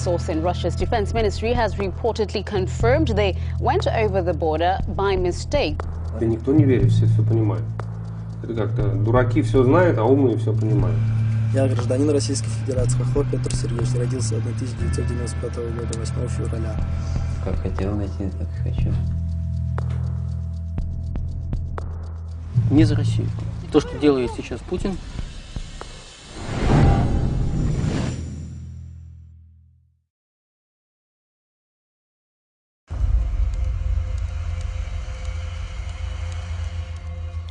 source in Russia's defense ministry has reportedly confirmed they went over the border by mistake. Да никто не верит, все понимают. Это как-то дураки все знают, а умные все понимают. Я гражданин Российской Федерации, Хохлов Петр Сергеевич, родился 1995 года, 8 февраля. Как хотел найти, так и хочу. Не за Россию. То, что делает сейчас Путин.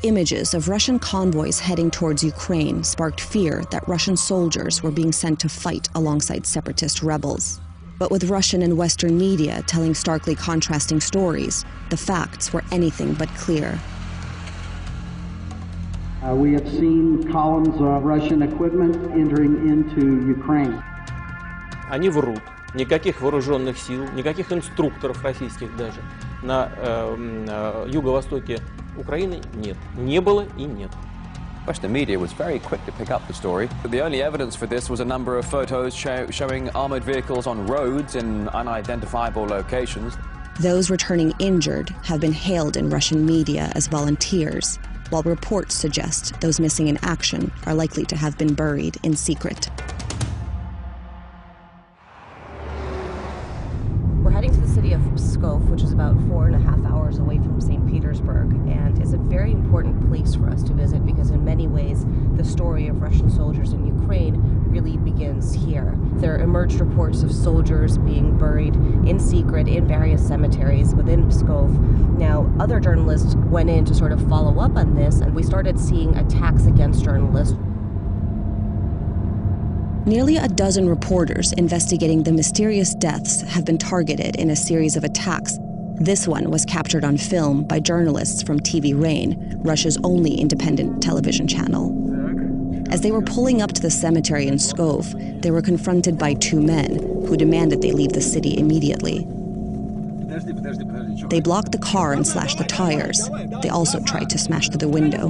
Images of Russian convoys heading towards Ukraine sparked fear that Russian soldiers were being sent to fight alongside separatist rebels. But with Russian and Western media telling starkly contrasting stories, the facts were anything but clear. We have seen columns of Russian equipment entering into Ukraine. Они врут. Никаких вооруженных сил, никаких инструкторов российских даже на юго-востоке Украины нет. Не было и нет. Western media was very quick to pick up the story. The only evidence for this was a number of photos showing armored vehicles on roads in unidentifiable locations. Those returning injured have been hailed in Russian media as volunteers, while reports suggest those missing in action are likely to have been buried in secret. We're heading to the city of Pskov, which is about 4.5 hours away from St. Petersburg, and is a very important place for us to visit because in many ways the story of Russian soldiers in Ukraine really begins here. There emerged reports of soldiers being buried in secret in various cemeteries within Pskov. Now, other journalists went in to sort of follow up on this, and we started seeing attacks against journalists. Nearly a dozen reporters investigating the mysterious deaths have been targeted in a series of attacks. This one was captured on film by journalists from TV Rain, Russia's only independent television channel. As they were pulling up to the cemetery in Pskov, they were confronted by two men who demanded they leave the city immediately. They blocked the car and slashed the tires. They also tried to smash through the window.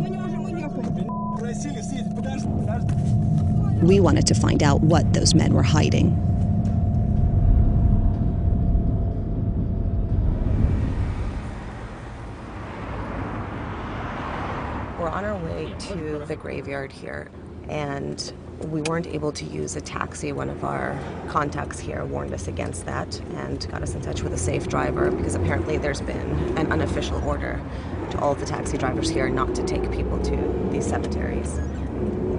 We wanted to find out what those men were hiding. We're on our way to the graveyard here, and we weren't able to use a taxi. One of our contacts here warned us against that and got us in touch with a safe driver because apparently there's been an unofficial order to all of the taxi drivers here not to take people to these cemeteries.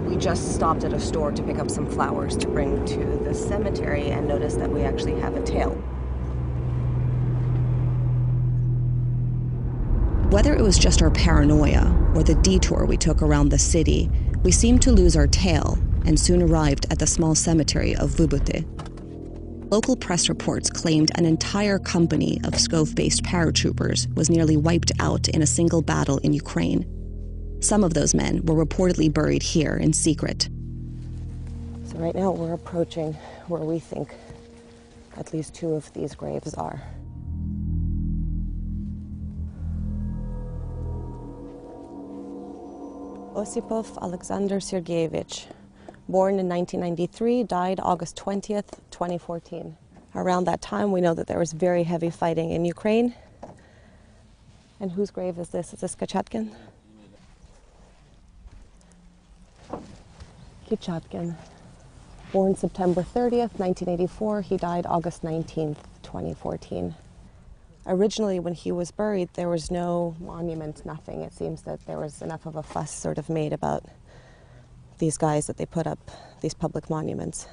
We just stopped at a store to pick up some flowers to bring to the cemetery and noticed that we actually have a tail. Whether it was just our paranoia or the detour we took around the city, we seemed to lose our tail and soon arrived at the small cemetery of Vybuty. Local press reports claimed an entire company of Pskov-based paratroopers was nearly wiped out in a single battle in Ukraine. Some of those men were reportedly buried here in secret. So right now we're approaching where we think at least two of these graves are. Osipov Alexander Sergeyevich, born in 1993, died August 20th, 2014. Around that time, we know that there was very heavy fighting in Ukraine. And whose grave is this? Is this Kachatkin? Kachatkin, born September 30th, 1984. He died August 19th, 2014. Originally, when he was buried, there was no monument, nothing. It seems that there was enough of a fuss sort of made about these guys that they put up these public monuments.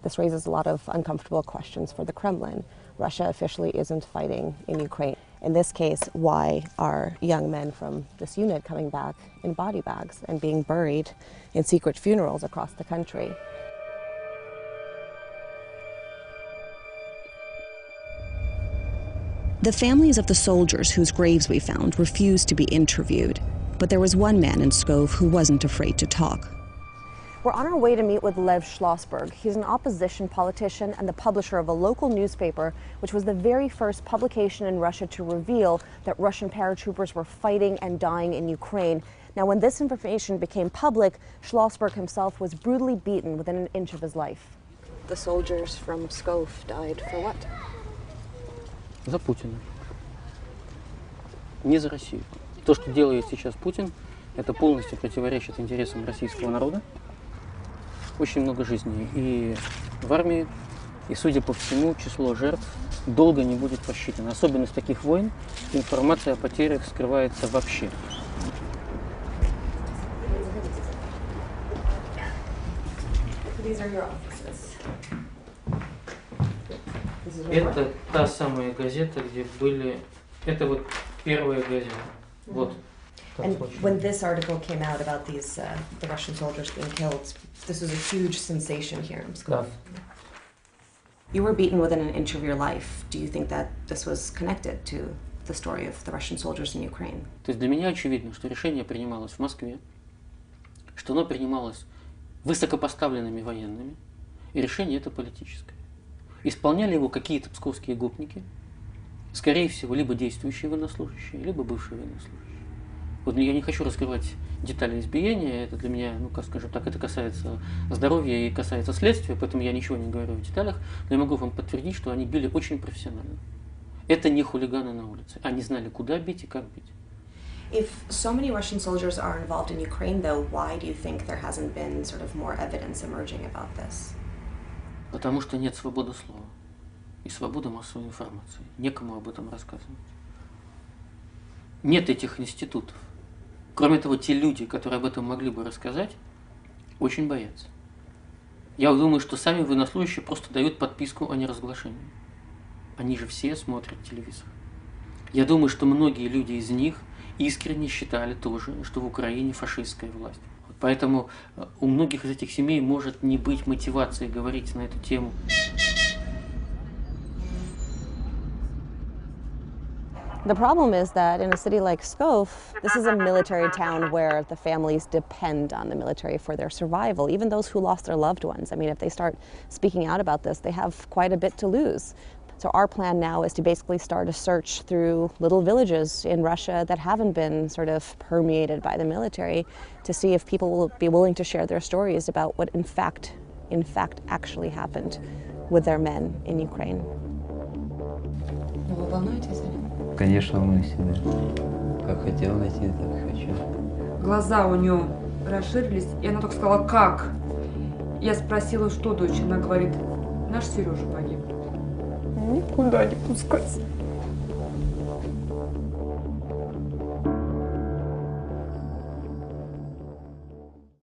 This raises a lot of uncomfortable questions for the Kremlin. Russia officially isn't fighting in Ukraine. In this case, why are young men from this unit coming back in body bags and being buried in secret funerals across the country? The families of the soldiers whose graves we found refused to be interviewed, but there was one man in Pskov who wasn't afraid to talk. We're on our way to meet with Lev Schlossberg. He's an opposition politician and the publisher of a local newspaper, which was the very first publication in Russia to reveal that Russian paratroopers were fighting and dying in Ukraine. Now, when this information became public, Schlossberg himself was brutally beaten within an inch of his life. the soldiers from Pskov died for what? За Путина. Не за Россию. То, что делает сейчас Путин, это полностью противоречит интересам российского народа. Очень много жизней и в армии, и, судя по всему, число жертв долго не будет посчитано. Особенность таких войн – информация о потерях скрывается вообще. Это та самая газета, где были... Это вот первая газета. Вот. And when this article came out about these the Russian soldiers being killed, this was a huge sensation here in Moscow. Да. You were beaten within an inch of your life. Do you think that this was connected to the story of the Russian soldiers in Ukraine? То есть для меня очевидно, что решение принималось в Москве, что оно принималось высокопоставленными военными, и решение это политическое. Исполняли его какие-то псковские гопники, скорее всего, либо действующие военнослужащие, либо бывшие военнослужащие. Вот я не хочу раскрывать детали избиения, это для меня, ну, как скажем так, это касается здоровья и касается следствия, поэтому я ничего не говорю в деталях, но я могу вам подтвердить, что они били очень профессионально. Это не хулиганы на улице, они знали, куда бить и как бить. If so many Russian soldiers are involved in Ukraine, though, why do you think there hasn't been sort of more evidence emerging about this? Потому что нет свободы слова и свободы массовой информации. Некому об этом рассказывать. Нет этих институтов. Кроме того, те люди, которые об этом могли бы рассказать, очень боятся. Я думаю, что сами военнослужащие просто дают подписку о неразглашении. Они же все смотрят телевизор. Я думаю, что многие люди из них искренне считали тоже, что в Украине фашистская власть. Поэтому у многих из этих семей может не быть мотивации говорить на эту тему. The problem is that in a city like Pskov, this is a military town where the families depend on the military for their survival, even those who lost their loved ones. I mean, if they start speaking out about this, they have quite a bit to lose. So our plan now is to basically start a search through little villages in Russia that haven't been sort of permeated by the military to see if people will be willing to share their stories about what in fact actually happened with their men in Ukraine. Вы волнуетесь? Конечно, волнуюсь, да. Как хотел найти, так хочу. Глаза у нее расширились, и она только сказала, как? Я спросила, что, дочь? Она говорит, наш Сережа погиб. Никуда не пускать.